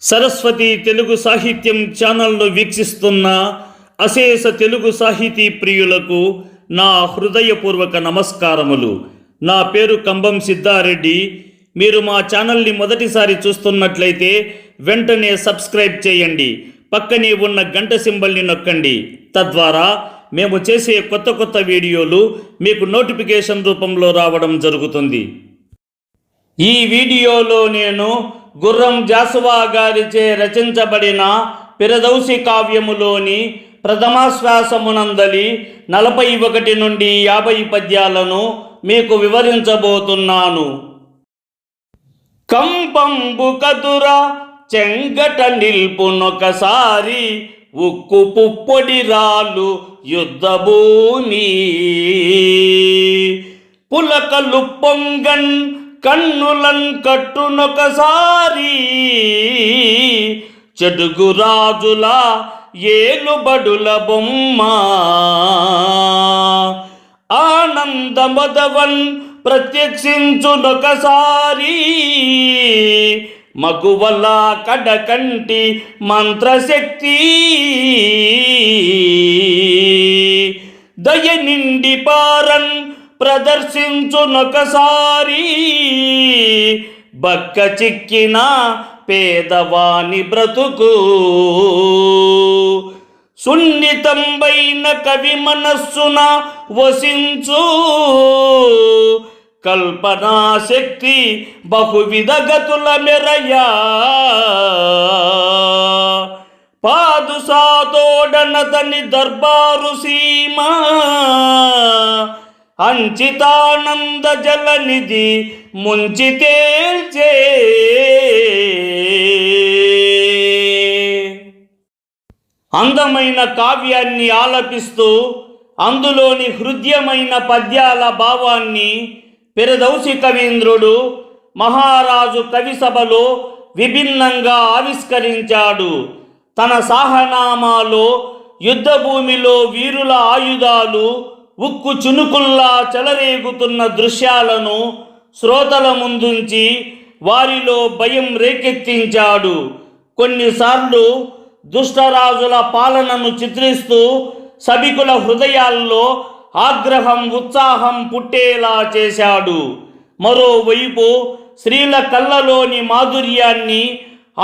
సరస్వతి తెలుగు సాహిత్యం ఛానల్ను వీక్షిస్తున్న అశేష తెలుగు సాహితీ ప్రియులకు నా హృదయపూర్వక నమస్కారములు. నా పేరు కంబం సిద్ధారెడ్డి. మీరు మా ఛానల్ని మొదటిసారి చూస్తున్నట్లయితే వెంటనే సబ్స్క్రైబ్ చేయండి. పక్కనే ఉన్న గంట సింబల్ని నొక్కండి. తద్వారా మేము చేసే కొత్త వీడియోలు మీకు నోటిఫికేషన్ రూపంలో రావడం జరుగుతుంది. ఈ వీడియోలో నేను గుర్రం జాసువా గారిచే రచించబడిన పిరదౌసి కావ్యములోని ప్రథమాశ్వాసమునందలి 41 నుండి 50 పద్యాలను మీకు వివరించబోతున్నాను. కంపంబు కదుర చెంగట నిల్పునొకసారి ఉక్కు పుప్పొడి రాలు యుద్ధభూమి పులకలు పొంగన్ కన్నులన్ కట్టునొకసారి చెడుగు రాజుల ఏలుబడుల బొమ్మ ఆనందమదవన్ ప్రత్యక్షించునొకసారి మగువల కడకంటి మంత్రశక్తి దయ నిండి పారన్ ప్రదర్శించునొకసారి బక్క చిక్కిన పేదవాని బ్రతుకు సున్నితంబైన కవి మనస్సున వసించు కల్పనా శక్తి బహువిధ గతుల మెరయా పాదుసాతోడనతని దర్బారు సీమ అంచితానంద జలనిధి ముంచి తేల్చే అందమైన కావ్యాన్ని ఆలపిస్తూ అందులోని హృదయమైన పద్యాల భావాన్ని పిరదౌసి కవీంద్రుడు మహారాజు కవిసభలో విభిన్నంగా ఆవిష్కరించాడు. తన సాహనామాలో యుద్ధభూమిలో వీరుల ఆయుధాలు ఉక్కు చునుకుల్లా చెలరేగుతున్న దృశ్యాలను శ్రోతల ముందుంచి వారిలో భయం రేకెత్తించాడు. కొన్నిసార్లు దుష్టరాజుల పాలనను చిత్రిస్తూ సభికుల హృదయాల్లో ఆగ్రహం ఉత్సాహం పుట్టేలా చేశాడు. మరోవైపు స్త్రీల కళ్ళలోని మాధుర్యాన్ని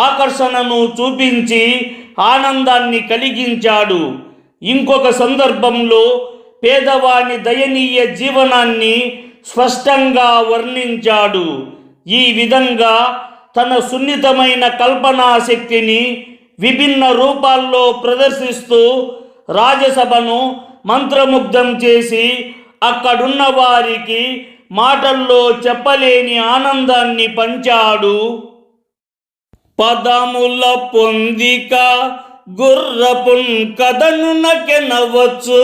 ఆకర్షణను చూపించి ఆనందాన్ని కలిగించాడు. ఇంకొక సందర్భంలో పేదవాని దయనీయ జీవనాన్ని స్పష్టంగా వర్ణించాడు. ఈ విధంగా తన సున్నితమైన కల్పనా శక్తిని విభిన్న రూపాల్లో ప్రదర్శిస్తూ రాజసభను మంత్రముగ్ధం చేసి అక్కడున్న వారికి మాటల్లో చెప్పలేని ఆనందాన్ని పంచాడు. పదముల పొందిక గుర్రపున్ కథను నకెనవచ్చు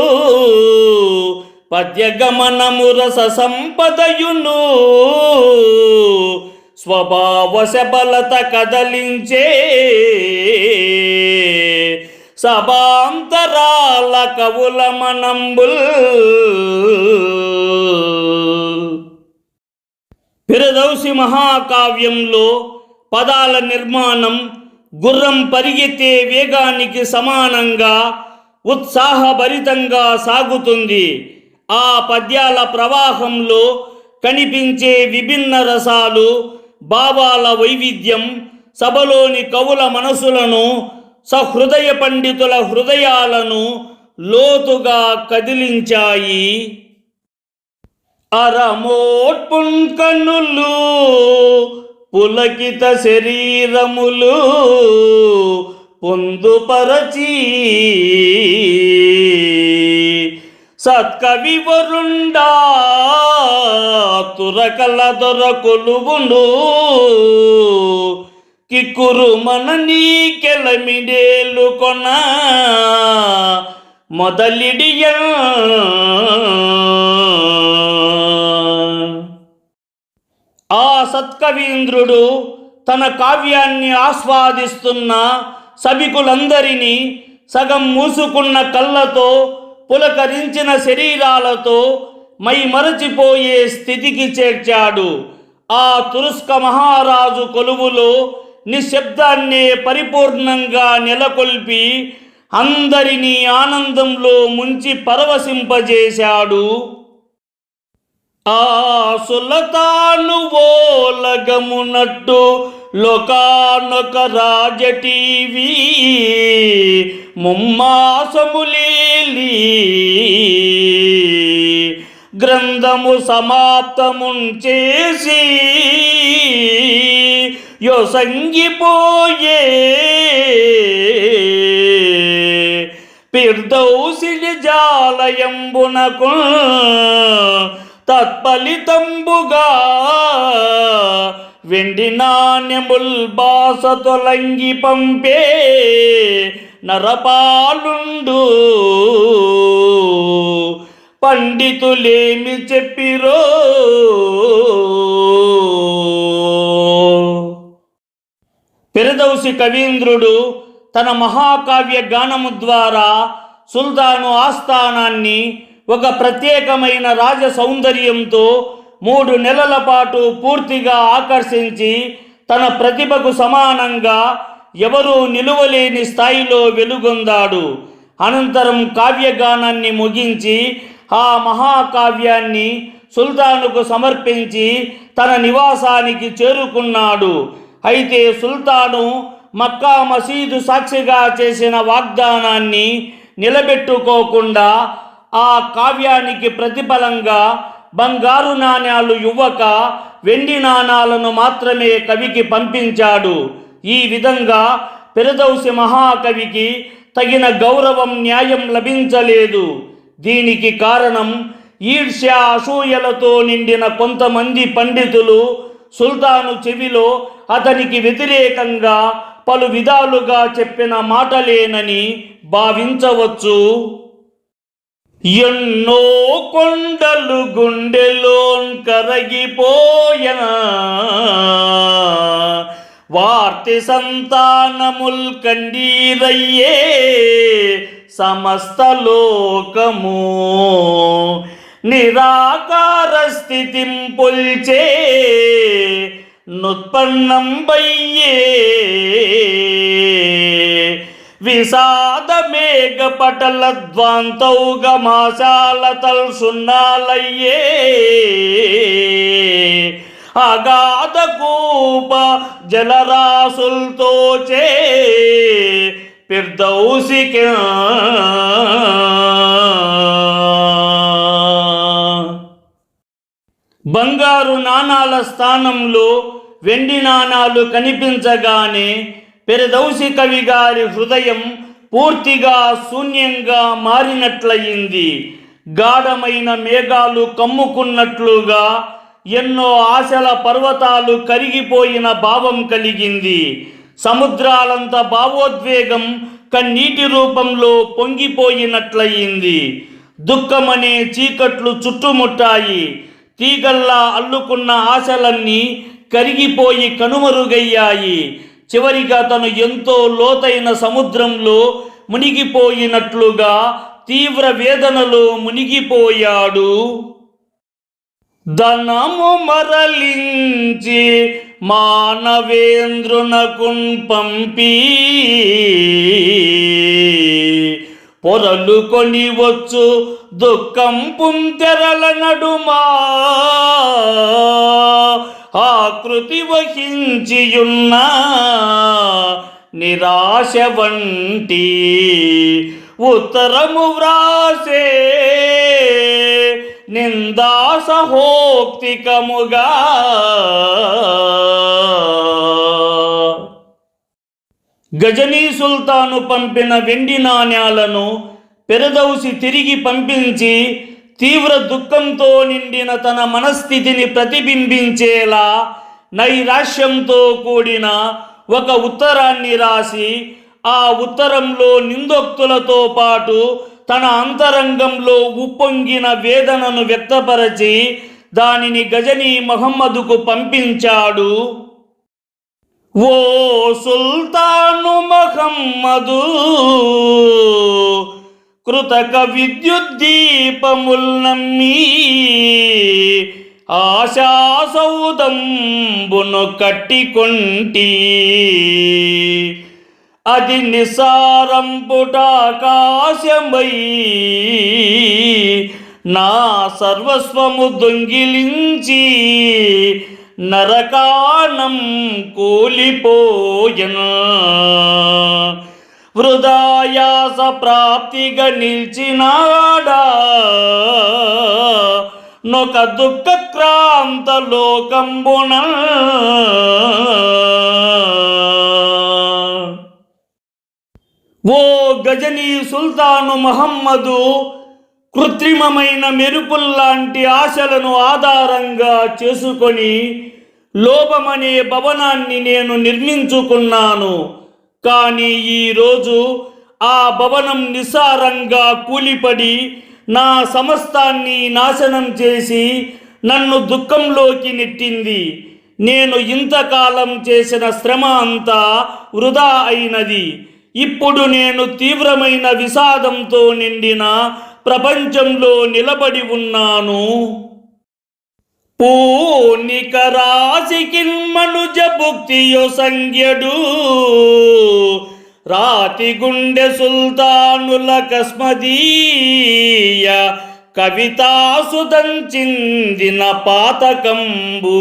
పద్యగమనము రస సంపదయును స్వభావ శబలత కదలించే సభాంతరాల కవుల మనంబుల్. పిరదౌసి మహాకావ్యంలో పదాల నిర్మాణం గుర్రం పరిగెత్తే వేగానికి సమానంగా ఉత్సాహభరితంగా సాగుతుంది. ఆ పద్యాల ప్రవాహంలో కనిపించే విభిన్న రసాలు భావాల వైవిధ్యం సభలోని కవుల మనసులను సహృదయ పండితుల హృదయాలను లోతుగా కదిలించాయి. అరమోట్పుంకనులు పులకిత శరీరములు పొందుపరచి సత్కవి వరుండా తురకల దొరకొలువును కిక్కురు మన నీకెలమిడేలు కొన మొదలిడియ ఆ సత్కవీంద్రుడు తన కావ్యాన్ని ఆస్వాదిస్తున్న సభికులందరినీ సగం మూసుకున్న కళ్ళతో పులకరించిన శరీరాలతో మరచిపోయే స్థితికి చేర్చాడు. ఆ తురుస్క మహారాజు కొలువులో నిశ్శబ్దాన్నే పరిపూర్ణంగా నెలకొల్పి అందరినీ ఆనందంలో ముంచి పరవశింపజేశాడు. ఆ సులతాను ఓలగమునట్టు లోకానొక రాజటీవీ ముమ్మాసములీలి గ్రంథము సమాప్తముంచేసి యొసంగిపోయే పిర్దౌసిని జాలయంబునకు తత్ఫలితంబుగా వెండి నాణ్యముల్ బాస తొలంగి పంపే నరపాలుండు పండితులేమి చెప్పిరో. ఫిర్దౌసి కవీంద్రుడు తన మహాకావ్య గానము ద్వారా సుల్తాను ఆస్థానాన్ని ఒక ప్రత్యేకమైన రాజ సౌందర్యంతో 3 నెలల పాటు పూర్తిగా ఆకర్షించి తన ప్రతిభకు సమానంగా ఎవరూ నిలువలేని స్థాయిలో వెలుగొందాడు. అనంతరం కావ్యగానాన్ని ముగించి ఆ మహాకావ్యాన్ని సుల్తానుకు సమర్పించి తన నివాసానికి చేరుకున్నాడు. అయితే సుల్తాను మక్కా మసీదు సాక్షిగా చేసిన వాగ్దానాన్ని నిలబెట్టుకోకుండా ఆ కావ్యానికి ప్రతిఫలంగా బంగారు నాణ్యాలు ఇవ్వక వెండి నాణాలను మాత్రమే కవికి పంపించాడు. ఈ విధంగా ఫిర్దౌసి మహాకవికి తగిన గౌరవం న్యాయం లభించలేదు. దీనికి కారణం ఈర్ష్య అసూయలతో నిండిన కొంతమంది పండితులు సుల్తాను చెవిలో అతనికి వ్యతిరేకంగా పలు విధాలుగా చెప్పిన మాటలేనని భావించవచ్చు. ఎన్నో కొండలు గుండెలోన్ కరగిపోయన వార్తి సంతానముల్ కండీరయ్యే సమస్త లోకము నిరాకార స్థితిం పొల్చే నుత్పన్నం బయ్యే విషాద మేఘ పటల ధ్వాంతౌగ మాసాల తల్ సున్నాలయ్యే అగాధ కూప జలరాసుల్తోచే ఫిర్దౌసికి బంగారు నాణాల స్థానంలో వెండి నాణాలు కనిపించగానే ఫిర్దౌసి కవి గారి హృదయం పూర్తిగా శూన్యంగా మారినట్లయింది. గాఢమైన మేఘాలు కమ్ముకున్నట్లుగా ఎన్నో ఆశల పర్వతాలు కరిగిపోయిన భావం కలిగింది. సముద్రాలంత భావోద్వేగం కన్నీటి రూపంలో పొంగిపోయినట్లయింది. దుఃఖమనే చీకట్లు చుట్టుముట్టాయి. తీగల్లా అల్లుకున్న ఆశలన్నీ కరిగిపోయి కనుమరుగయ్యాయి. చివరిగా తను ఎంతో లోతైన సముద్రంలో మునిగిపోయినట్లుగా తీవ్ర వేదనలో మునిగిపోయాడు. ధనము మరలించి మానవేంద్రునకున్ పంపి పొరలు కొని వచ్చు దుఃఖం పుంతెరల నడుమా ఆకృతి వహించియున్న నిరాశ వంటి ఉత్తరము వ్రాసే నిందాసహోక్తికముగా గజనీ సుల్తాను పంపిన వెండి నాణ్యాలను ఫిర్దౌసి తిరిగి పంపించి తీవ్ర దుఃఖంతో నిండిన తన మనస్థితిని ప్రతిబింబించేలా నైరాశ్యంతో కూడిన ఒక ఉత్తరాన్ని రాసి ఆ ఉత్తరంలో నిందోక్తులతో పాటు తన అంతరంగంలో ఉప్పొంగిన వేదనను వ్యక్తపరచి దానిని గజనీ మహమ్మదుకు పంపించాడు. ఓ సుల్తాను మహమ్మదు, కృతక విద్యుద్దీపముల్ నమ్మి ఆశాసౌదంబును కట్టికొంటి అది నిస్సారంపుటాకాశమై నా సర్వస్వము దొంగిలించి నరకాణం కూలిపోయెను. వృధాయాస ప్రాప్తిగా నిలిచినాడా నొక దుఃఖక్రాంత లోకంబున. ఓ గజనీ సుల్తాను మహమ్మదు, కృత్రిమమైన మెరుపుల్లాంటి ఆశలను ఆధారంగా చేసుకొని లోభమనే భవనాన్ని నేను నిర్మించుకున్నాను. కానీ ఈరోజు ఆ భవనం నిస్సారంగా కూలిపడి నా సమస్తాన్ని నాశనం చేసి నన్ను దుఃఖంలోకి నెట్టింది. నేను ఇంతకాలం చేసిన శ్రమ అంతా వృధా అయినది. ఇప్పుడు నేను తీవ్రమైన విషాదంతో నిండిన ప్రపంచంలో నిలబడి ఉన్నాను. పూనిక రాశికిన్ మనుజ భుక్తియో సంజ్ఞడు రాతి గుండె సుల్తానుల కస్మదీయ కవితాసుదంచిందిన పాతకంబు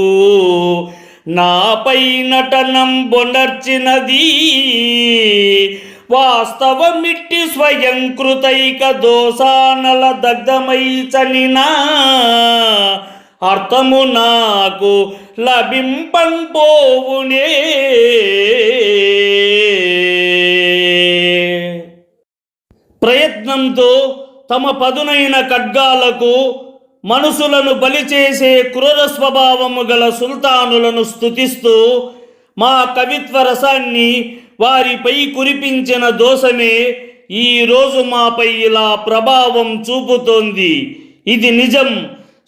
నాపై నటనంబొనర్చినది వాస్తవమిట్టి స్వయంకృతైక దోషానల దగ్ధమై చనినా అర్థము నాకు లభింపంపోవునే. ప్రయత్నంతో తమ పదునైన ఖడ్గాలకు మనుషులను బలి చేసే క్రూర స్వభావము గల సుల్తానులను స్తుతిస్తూ మా కవిత్వ రసాన్ని వారిపై కురిపించిన దోషమే ఈరోజు మాపై ఇలా ప్రభావం చూపుతోంది. ఇది నిజం.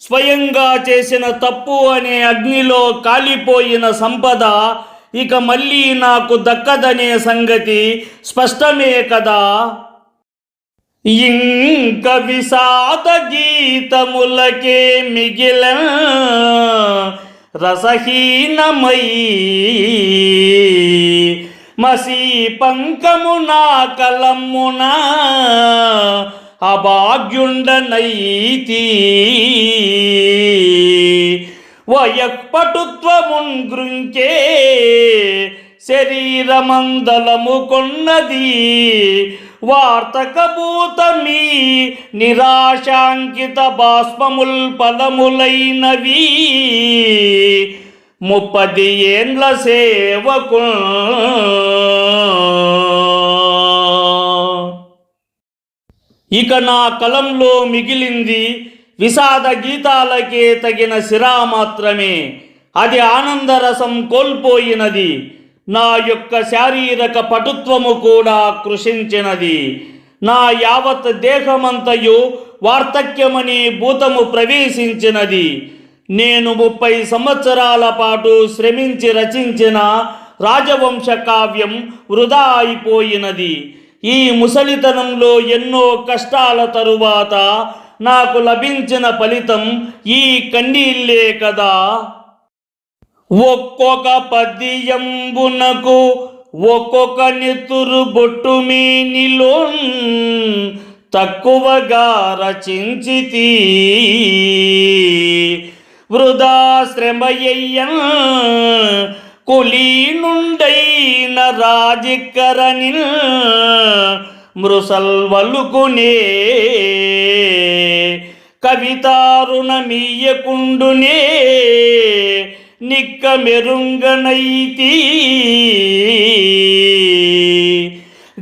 స్వయంగా చేసిన తప్పు అనే అగ్నిలో కాలిపోయిన సంపద ఇక మళ్ళీ నాకు దక్కదనే సంగతి స్పష్టమే కదా. ఇంక విషాద గీతములకే మిగిలిన రసహీనమై మసి పంకమునా కలమునా అభాగ్యుండనైతి వయక్పటుత్వమున్ గృంకే శరీరమందలము కొన్నది వార్తకభూతమీ నిరాశాంకిత బాష్పముల్ పదములైనవి 30 ఏండ్ల సేవకు. ఇక నా కలంలో మిగిలింది విషాద గీతాలకే తగిన సిరా మాత్రమే. అది ఆనందరసం కోల్పోయినది. నా యొక్క శారీరక పటుత్వము కూడా కృషించినది. నా యావత్ దేహమంతయు వార్ధక్యమనే భూతము ప్రవేశించినది. నేను 30 సంవత్సరాల పాటు శ్రమించి రచించిన రాజవంశ కావ్యం వృధా అయిపోయినది. ఈ ముసలితనంలో ఎన్నో కష్టాల తరువాత నాకు లభించిన ఫలితం ఈ కన్నీళ్ళే కదా. ఒక్కొక్క పద్యంబునకు ఒక్కొక్క నెత్తురు బొట్టు మేనిలో తక్కువగా రచించితి వృధా శ్రమయ్యన్ కులీ నుండైన రాజిక్కరని మృసల్వలుకునే కవితారుణమీయకుండునే నిక్క మెరుంగనైతి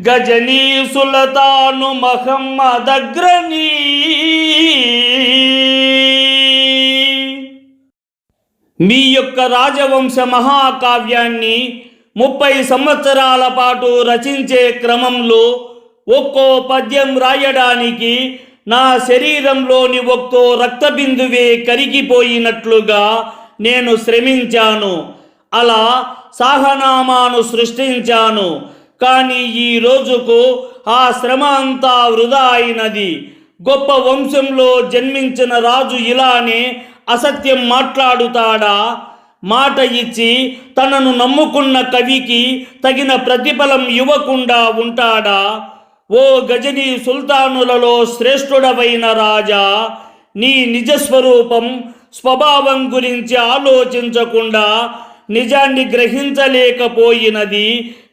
గజనీ సుల్తాను మహమ్మదగ్రనీ. మీ యొక్క రాజవంశ మహాకావ్యాన్ని 30 సంవత్సరాల పాటు రచించే క్రమంలో ఒక్కో పద్యం రాయడానికి నా శరీరంలోని ఒక్కో రక్తబిందువే కరిగిపోయినట్లుగా నేను శ్రమించాను. అలా సాహనామాను సృష్టించాను. కానీ ఈ రోజుకు ఆ శ్రమ అంతా వృధా అయినది. గొప్ప వంశంలో జన్మించిన రాజు ఇలానే అసత్యం మాట్లాడుతాడా? మాట ఇచ్చి తనను నమ్ముకున్న కవికి తగిన ప్రతిఫలం ఇవ్వకుండా ఉంటాడా? ఓ గజనీ సుల్తానులలో శ్రేష్ఠుడవైన రాజా, నీ నిజస్వరూపం స్వభావం గురించి ఆలోచించకుండా నిజాన్ని గ్రహించలేకపోయినది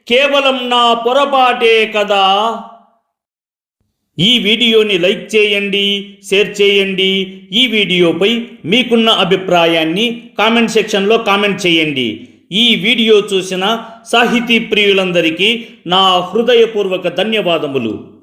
కేవలం నా పొరపాటే కదా. ఈ వీడియోని లైక్ చేయండి, షేర్ చేయండి. ఈ వీడియోపై మీకున్న అభిప్రాయాన్ని కామెంట్ సెక్షన్లో కామెంట్ చేయండి. ఈ వీడియో చూసిన సాహితీ ప్రియులందరికీ నా హృదయపూర్వక ధన్యవాదములు.